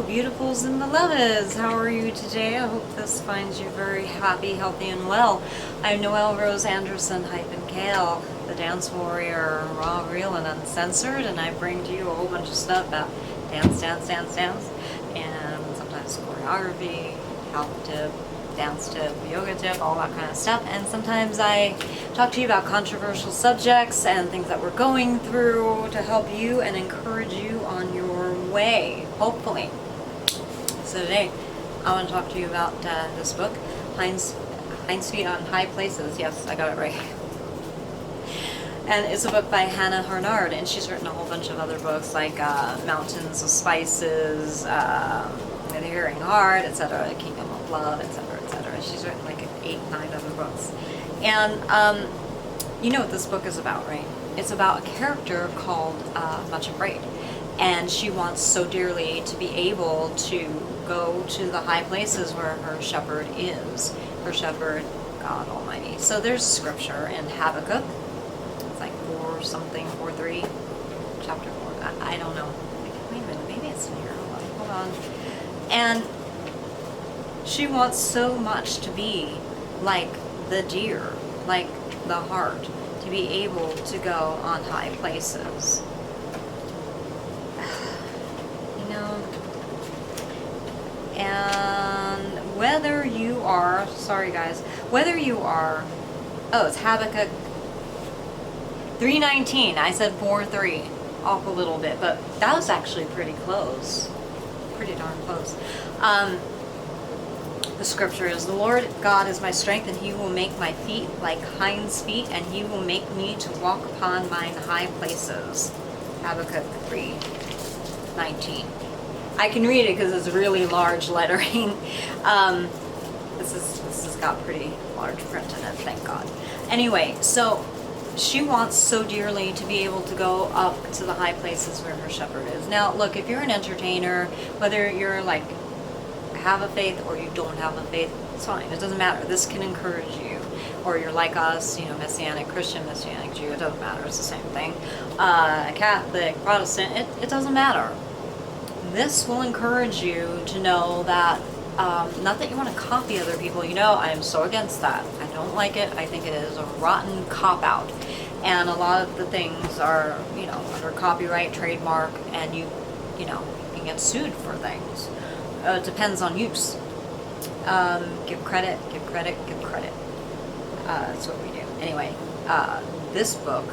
beautifuls and beloveds. How are you today? I hope this finds you very happy, healthy, and well. I'm Noelle Rose Anderson Kale, the dance warrior, raw, real, and uncensored, and I bring to you a whole bunch of stuff about dance, and sometimes choreography, health tip, dance tip, yoga tip, all that kind of stuff. And sometimes I talk to you about controversial subjects and things that we're going through to help you and encourage you on your way, hopefully. So today I want to talk to you about this book, Hinds Feet on High Places. Yes, I got it right. And it's a book by Hannah Harnard, and she's written a whole bunch of other books like Mountains of Spices, The Hearing Heart, etc., Kingdom of Love, etc., etc. She's written like 8, 9 other books. And you know what this book is about, right? It's about a character called Much Afraid. And she wants so dearly to be able to go to the high places where her shepherd is. Her shepherd, God Almighty. So there's scripture in Habakkuk. It's like 4-3, chapter 4. I don't know. Wait a minute, maybe it's in here. Hold on. And she wants so much to be like the deer, like the hart, to be able to go on high places. You know, and whether you are, sorry guys, whether you are, oh, it's Habakkuk 3:19. I said 4:3, off a little bit, but that was actually pretty close. Pretty darn close. The scripture is, the Lord God is my strength, and he will make my feet like hinds' feet, and he will make me to walk upon mine high places. Habakkuk 3:19. I can read it because it's really large lettering. This has got pretty large print in it, thank God. Anyway, so she wants so dearly to be able to go up to the high places where her shepherd is. Now, look, if you're an entertainer, whether you're like have a faith or you don't have a faith, it's fine. It doesn't matter. This can encourage you. Or you're like us, you know, Messianic Christian, Messianic Jew, it doesn't matter. It's the same thing. Catholic, Protestant, it doesn't matter. This will encourage you to know that, not that you want to copy other people. You know, I am so against that. I don't like it. I think it is a rotten cop-out. And a lot of the things are, you know, under copyright, trademark, and you know, you can get sued for things. It depends on use. Give credit, give credit, give credit. That's what we do. Anyway, this book,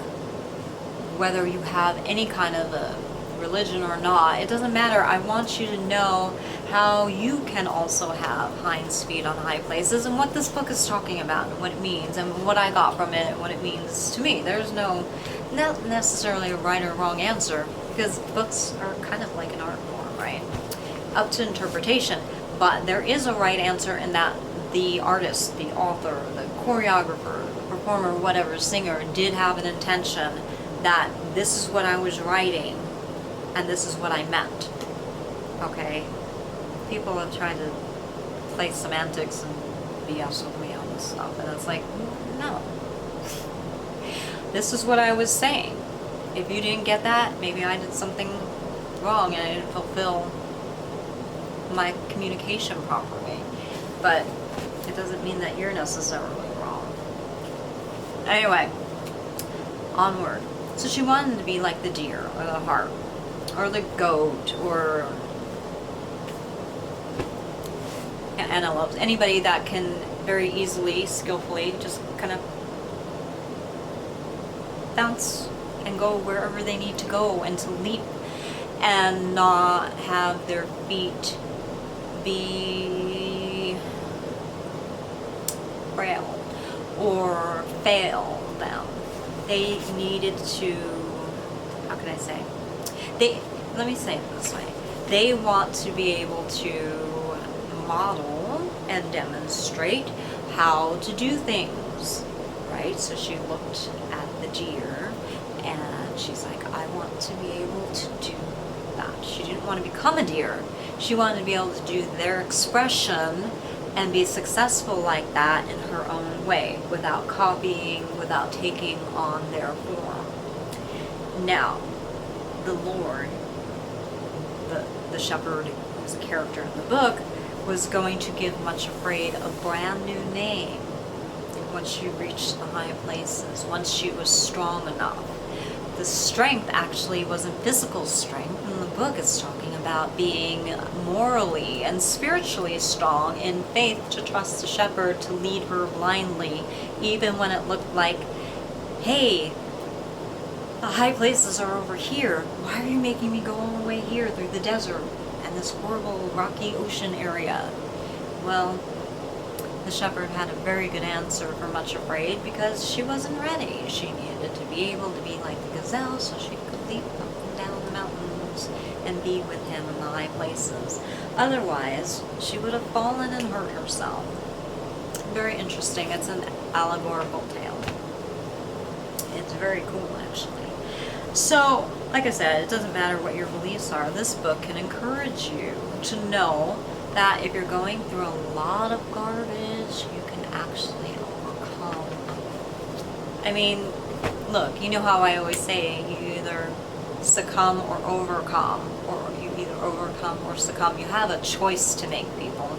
whether you have any kind of a religion or not, it doesn't matter. I want you to know how you can also have hinds feet on high places, and what this book is talking about, and what it means, and what I got from it, and what it means to me. There's not necessarily a right or wrong answer, because books are kind of like an art form, right? Up to interpretation. But there is a right answer in that the artist, the author, the choreographer, the performer, whatever, singer, did have an intention that this is what I was writing and this is what I meant. Okay? People have tried to play semantics and BS with me on this stuff, and it's like, no. This is what I was saying. If you didn't get that, maybe I did something wrong and I didn't fulfill my communication properly. But it doesn't mean that you're necessarily wrong. Anyway, onward. So she wanted to be like the deer, or the hart, or the goat, or antelope. Anybody that can very easily, skillfully, just kind of bounce and go wherever they need to go, and to leap and not have their feet be frail or fail them. They needed to, how can I say? Let me say it this way. They want to be able to model and demonstrate how to do things, right? So she looked at the deer and she's like, I want to be able to do that. She didn't want to become a deer. She wanted to be able to do their expression and be successful like that in her own way, without copying, without taking on their form. Now, the Lord, the shepherd was a character in the book, was going to give Much Afraid a brand new name once she reached the high places, once she was strong enough. The strength actually wasn't physical strength. In the book, it's talking about being morally and spiritually strong in faith to trust the shepherd to lead her blindly, even when it looked like, hey, the high places are over here. Why are you making me go all the way here through the desert and this horrible rocky ocean area? Well, the shepherd had a very good answer for Much Afraid because she wasn't ready. She needed to be able to be like the gazelle so she could leap up and down the mountains and be with him in the high places. Otherwise, she would have fallen and hurt herself. Very interesting. It's an allegorical tale. It's very cool, actually. So, like I said, it doesn't matter what your beliefs are. This book can encourage you to know that if you're going through a lot of garbage, you can actually overcome. I mean, look, you know how I always say, you either succumb or overcome, or you either overcome or succumb. You have a choice to make, people.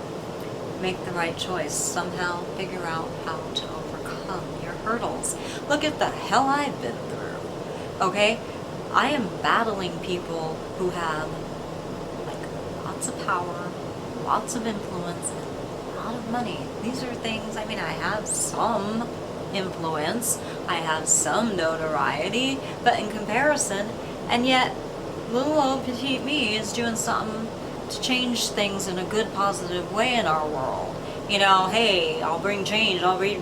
Make the right choice. Somehow figure out how to overcome your hurdles. Look at the hell I've been through. Okay? I am battling people who have like lots of power, lots of influence, and a lot of money. These are things, I mean, I have some influence, I have some notoriety, but in comparison, and yet little old petite me is doing something to change things in a good, positive way in our world. You know, hey, I'll bring change,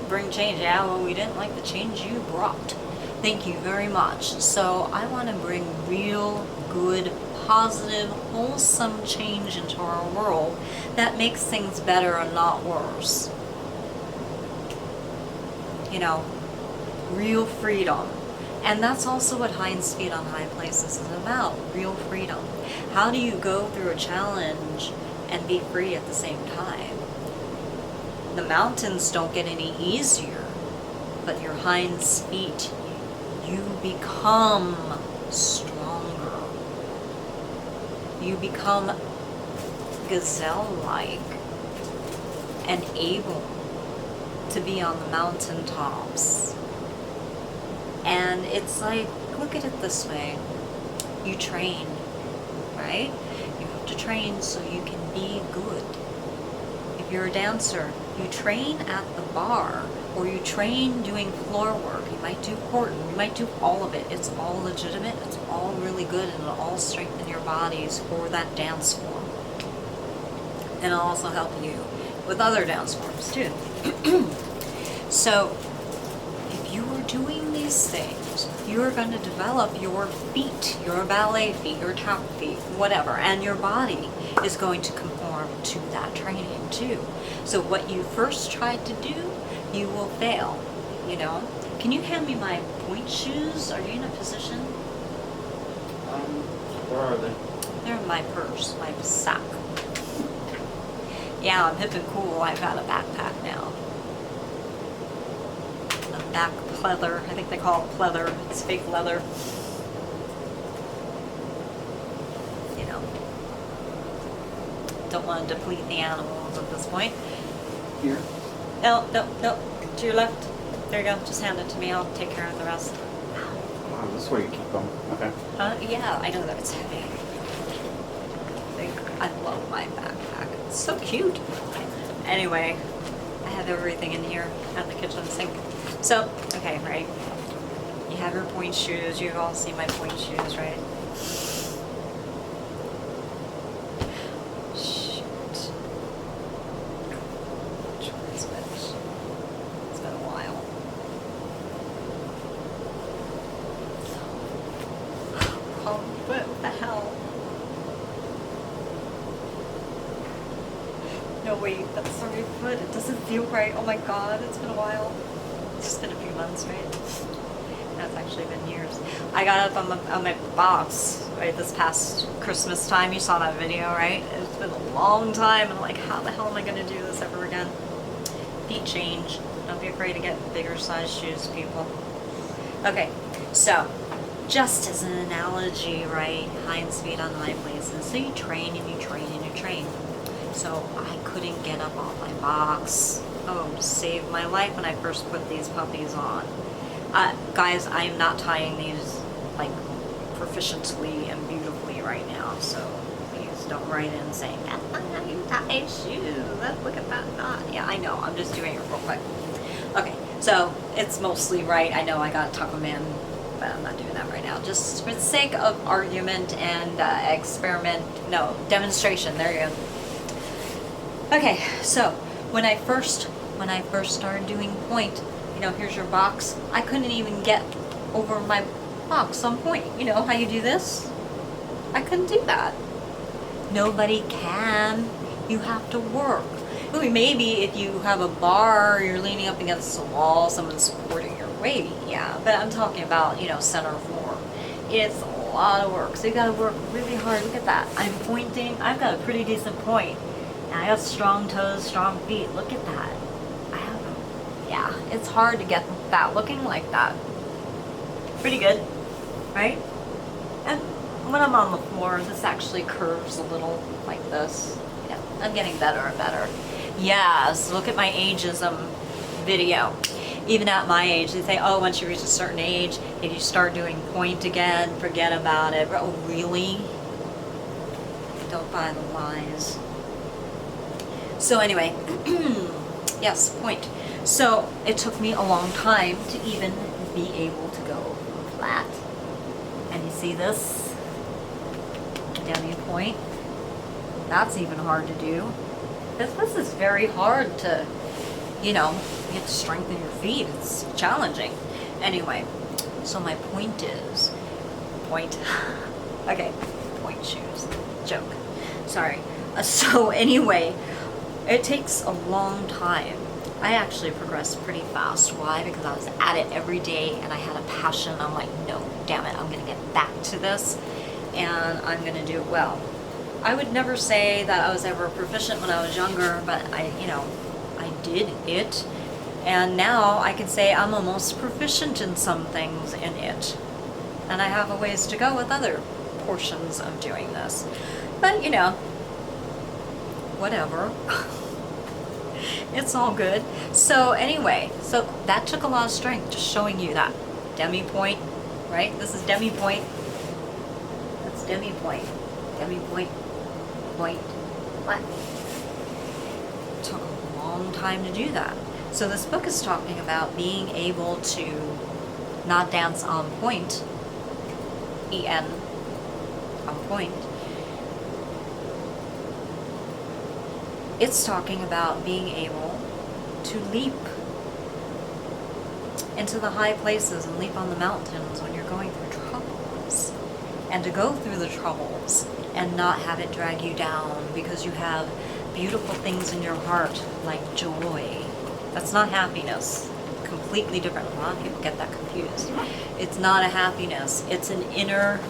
bring change. Yeah, well, we didn't like the change you brought. Thank you very much. So I want to bring real, good, positive, wholesome change into our world that makes things better and not worse. You know, real freedom. And that's also what Hinds Feet on High Places is about, real freedom. How do you go through a challenge and be free at the same time? The mountains don't get any easier, but your hinds feet, you become stronger. You become gazelle-like and able to be on the mountaintops. And it's like, look at it this way. You train, right? You have to train so you can be good. If you're a dancer, you train at the bar, or you train doing floor work. You might do curtain, you might do all of it. It's all legitimate, it's all really good, and it'll all strengthen your bodies for that dance form. And it'll also help you with other dance forms too. So, if you are doing these things, you are going to develop your feet, your ballet feet, your tap feet, whatever, and your body is going to conform to that training too. So what you first tried to do, you will fail, you know. Can you hand me my point shoes? Are you in a position? Where are they? They're in my purse, my sack. Yeah, I'm hip and cool. I've got a backpack now. A back pleather. I think they call it pleather. It's fake leather. You know. Don't want to deplete the animals at this point. Here? No. To your left. There you go. Just hand it to me. I'll take care of the rest. Oh, this is where you keep them. Okay. Yeah, I know that it's heavy. I love my backpack. It's so cute. Anyway, I have everything in here at the kitchen sink. So, okay, right? You have your point shoes. You've all seen my point shoes, right? Shoot. Which one is which? It's been a while. Oh, what the hell? No, wait, that's the right foot. It doesn't feel right. Oh my god, it's been a while. It's just been a few months, right? No, it's actually been years. I got up on my box, right, this past Christmas time. You saw that video, right? It's been a long time, and I'm like, how the hell am I going to do this ever again? Feet change. Don't be afraid to get bigger size shoes, people. Okay, so just as an analogy, right? Hinds feet on high places. So you train and you train and you train. So I couldn't get up off my box. Oh, saved my life when I first put these puppies on. Guys, I am not tying these like proficiently and beautifully right now, so please don't write in saying, that's not how you tie shoes. Look at that knot. Yeah, I know. I'm just doing it real quick. Okay, so it's mostly right. I know I gotta tuck them in, but I'm not doing that right now. Just for the sake of argument and demonstration. There you go. Okay, so when I first started doing point, you know, here's your box. I couldn't even get over my box on point. You know how you do this? I couldn't do that. Nobody can. You have to work. Maybe if you have a bar, you're leaning up against a wall, someone's supporting your weight, yeah. But I'm talking about, you know, center floor. It's a lot of work, so you gotta work really hard. Look at that. I'm pointing. I've got a pretty decent point. And I got strong toes, strong feet. Look at that. Yeah, it's hard to get that looking like that. Pretty good, right? And when I'm on the floor, this actually curves a little like this. Yeah, I'm getting better and better. Yes, look at my ageism video. Even at my age, they say, oh, once you reach a certain age, if you start doing point again, forget about it. Oh, really? Don't buy the lies. So anyway, yes, point. So it took me a long time to even be able to go flat. And you see this? Demi point. That's even hard to do. This is very hard to, you know, you have to strengthen your feet. It's challenging. Anyway, so my point is, point. Okay, point shoes. Joke. Sorry. So anyway, it takes a long time. I actually progressed pretty fast. Why? Because I was at it every day and I had a passion. I'm like, no, damn it, I'm gonna get back to this and I'm gonna do it well. I would never say that I was ever proficient when I was younger, but I did it. And now I can say I'm almost proficient in some things in it. And I have a ways to go with other portions of doing this. But, you know, whatever. It's all good. So anyway, so that took a lot of strength, just showing you that. Demi point, right? This is demi point. That's demi point. Demi point. Point. What? It took a long time to do that. So this book is talking about being able to not dance on point. E-N. On point. It's talking about being able to leap into the high places and leap on the mountains when you're going through troubles. And to go through the troubles and not have it drag you down because you have beautiful things in your heart like joy. That's not happiness. Completely different. A lot of people get that confused. It's not a happiness. It's an inner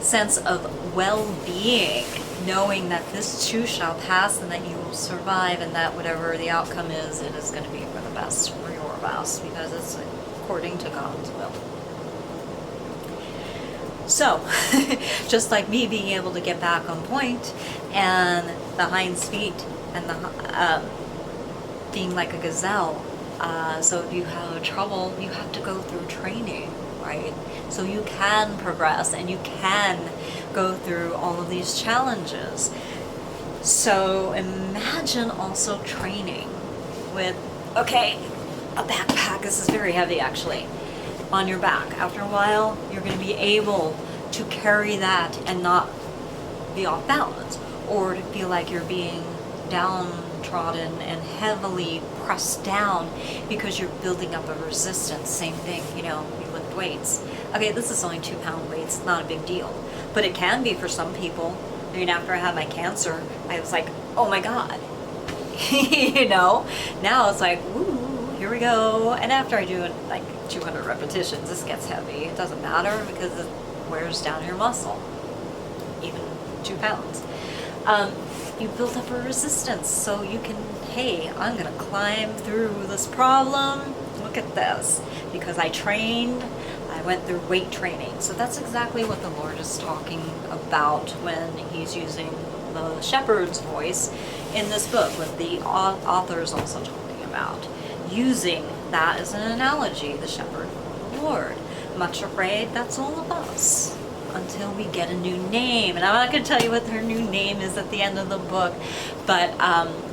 sense of well-being, knowing that this too shall pass and that you will survive and that whatever the outcome is, it is going to be for the best, for your best, because it's according to God's will. So, just like me being able to get back on point and the hinds feet and the being like a gazelle, so if you have trouble, you have to go through training, right? So you can progress and you can go through all of these challenges. So imagine also training with, okay, a backpack. This is very heavy actually, on your back. After a while, you're going to be able to carry that and not be off balance, or to feel like you're being downtrodden and heavily pressed down because you're building up a resistance. Same thing, you know, you lift weights. Okay, this is only 2-pound weights, not a big deal. But it can be for some people. I mean, after I had my cancer, I was like, oh my God. You know? Now it's like, woo, here we go. And after I do like 200 repetitions, this gets heavy. It doesn't matter because it wears down your muscle. Even 2 pounds. You build up a resistance so you can, hey, I'm gonna climb through this problem. Look at this. Because I trained I went through weight training. So that's exactly what the Lord is talking about when he's using the shepherd's voice in this book, what the author is also talking about. Using that as an analogy, the shepherd for the Lord. Much afraid, that's all of us. Until we get a new name. And I'm not going to tell you what her new name is at the end of the book, but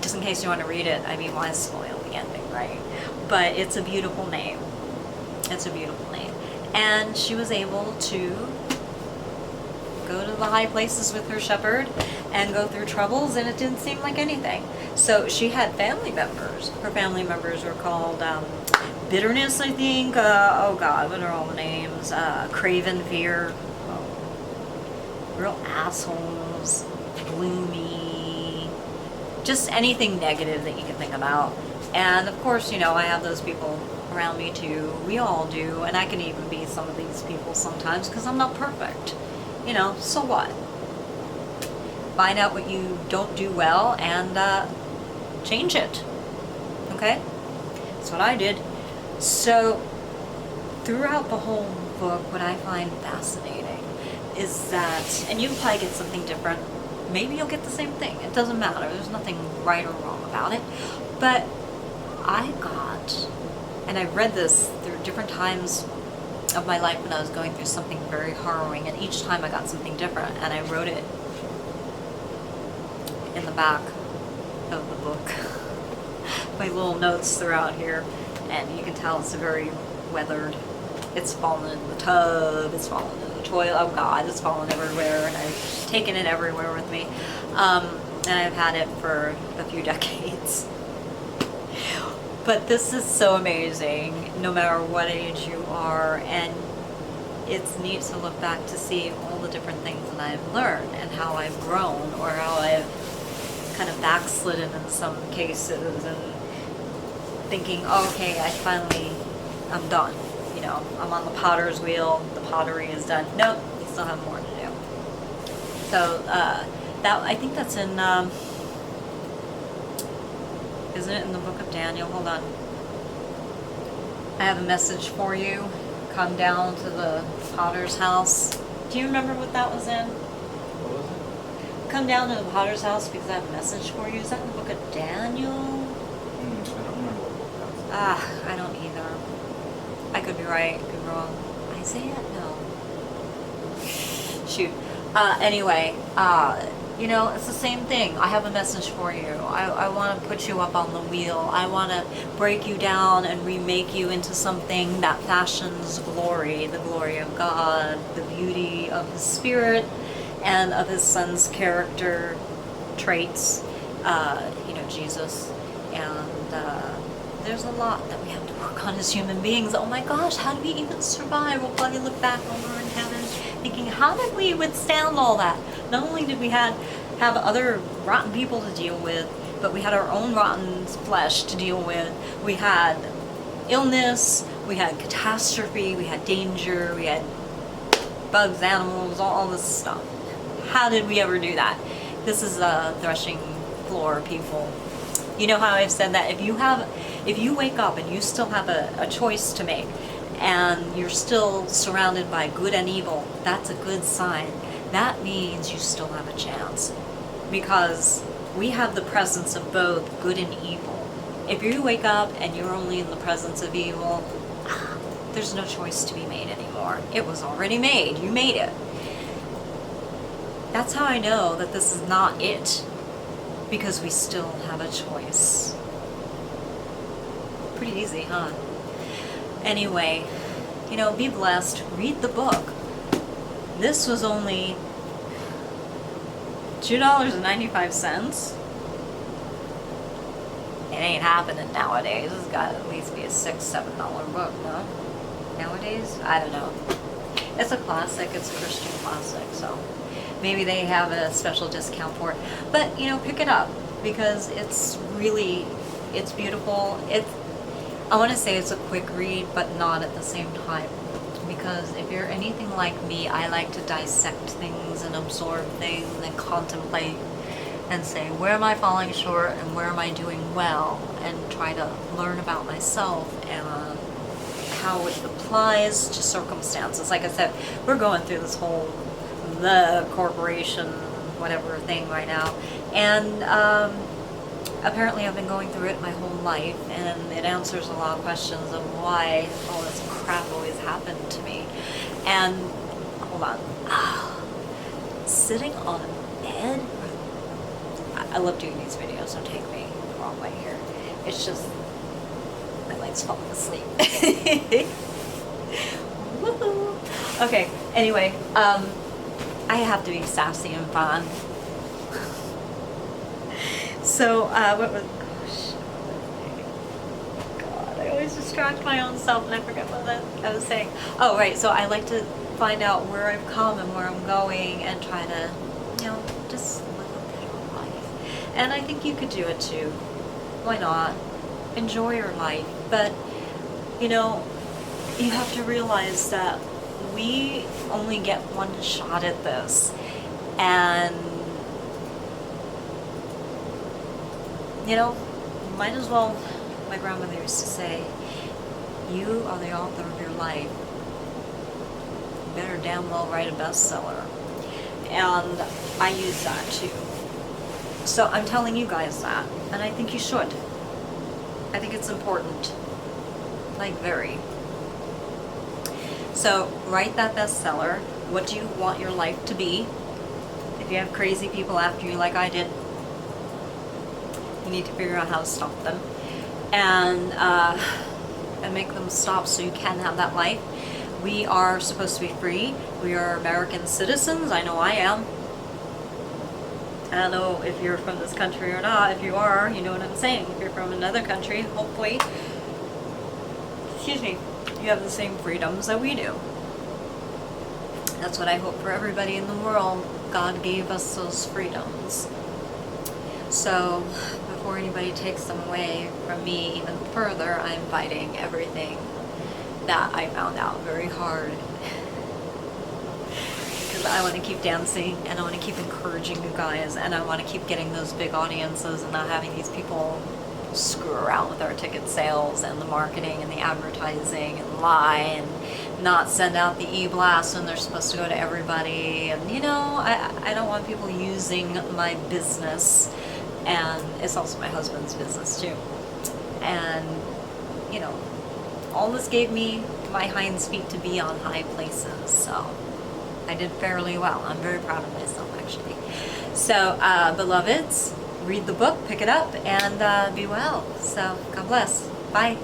just in case you want to read it, I mean, why spoil the ending, right? But it's a beautiful name. It's a beautiful name. And she was able to go to the high places with her shepherd and go through troubles, and it didn't seem like anything. So she had family members. Her family members were called Bitterness, I think. Oh God, what are all the names? Craven, Fear. Real assholes, gloomy, just anything negative that you can think about. And of course, you know, I have those people around me too. We all do, and I can even be some of these people sometimes because I'm not perfect. You know, so what? Find out what you don't do well and change it. Okay? That's what I did. So, throughout the whole book, what I find fascinating is that, and you'll probably get something different, maybe you'll get the same thing, it doesn't matter, there's nothing right or wrong about it, but I got, and I read this through different times of my life when I was going through something very harrowing, and each time I got something different, and I wrote it in the back of the book, my little notes throughout here, and you can tell it's very weathered. It's fallen in the tub, it's fallen in the toilet, oh God, it's fallen everywhere, and I've taken it everywhere with me. And I've had it for a few decades. But this is so amazing, no matter what age you are, and it's neat to look back to see all the different things that I've learned, and how I've grown, or how I've kind of backslidden in some cases, and thinking, oh, okay, I'm done. You know, I'm on the potter's wheel, the pottery is done. Nope, you still have more to do. So, I think that's in, isn't it in the book of Daniel? Hold on. I have a message for you. Come down to the potter's house. Do you remember what that was in? What was it? Come down to the potter's house because I have a message for you. Is that in the book of Daniel? I don't remember what book that was. I don't either. I could be right, could be wrong. Isaiah? No. Shoot. Anyway, you know, it's the same thing. I have a message for you. I want to put you up on the wheel. I want to break you down and remake you into something that fashions glory, the glory of God, the beauty of His Spirit, and of His Son's character traits, you know, Jesus. And there's a lot that we have to work on as human beings. Oh my gosh, how do we even survive? We'll probably look back over in heaven thinking, how did we withstand all that? Not only did we have other rotten people to deal with, but we had our own rotten flesh to deal with. We had illness, we had catastrophe, we had danger, we had bugs, animals, all this stuff. How did we ever do that? This is a threshing floor, people. You know how I've said that if you wake up and you still have a choice to make, and you're still surrounded by good and evil, that's a good sign. That means you still have a chance, because we have the presence of both good and evil. If you wake up and you're only in the presence of evil, there's no choice to be made anymore. It was already made. You made it. That's how I know that this is not it, because we still have a choice. Pretty easy, huh? Anyway, you know, be blessed. Read the book. This was only $2.95. It ain't happening nowadays. It's got to at least be a $6, $7 book, no? Nowadays? I don't know. It's a classic. It's a Christian classic, so maybe they have a special discount for it. But, you know, pick it up, because it's really, it's beautiful. I want to say it's a quick read, but not at the same time. Because if you're anything like me, I like to dissect things and absorb things and contemplate and say, where am I falling short and where am I doing well? And try to learn about myself and how it applies to circumstances. Like I said, we're going through this whole the corporation whatever thing right now, and apparently I've been going through it my whole life, and it answers a lot of questions of why all this crap always happened to me. And hold on, sitting on a bed, I love doing these videos, don't take me the wrong way here, it's just my legs falling asleep. Woohoo. Okay, anyway, I have to be sassy and fun. So, what was, oh shit, God, I always distract my own self and I forget what I was saying. Oh, right, so I like to find out where I've come and where I'm going and try to, you know, just live a better life. And I think you could do it too. Why not? Enjoy your life. But, you know, you have to realize that we only get one shot at this. And you know, might as well, my grandmother used to say, you are the author of your life. You better damn well write a bestseller. And I use that too. So I'm telling you guys that, and I think you should. I think it's important. Like, very. So write that bestseller. What do you want your life to be? If you have crazy people after you like I did, you need to figure out how to stop them and make them stop so you can have that life. We are supposed to be free. We are American citizens. I know I am. I don't know if you're from this country or not. If you are, you know what I'm saying. If you're from another country, hopefully, excuse me, you have the same freedoms that we do. That's what I hope for everybody in the world. God gave us those freedoms. So, before anybody takes them away from me even further, I'm fighting everything that I found out very hard. Because I want to keep dancing, and I want to keep encouraging you guys, and I want to keep getting those big audiences and not having these people screw around with our ticket sales and the marketing and the advertising and lie and not send out the e-blast when they're supposed to go to everybody. And you know, I don't want people using my business. And it's also my husband's business too. And, you know, all this gave me my hinds feet to be on high places. So I did fairly well. I'm very proud of myself, actually. So, beloveds, read the book, pick it up, and be well. So, God bless. Bye.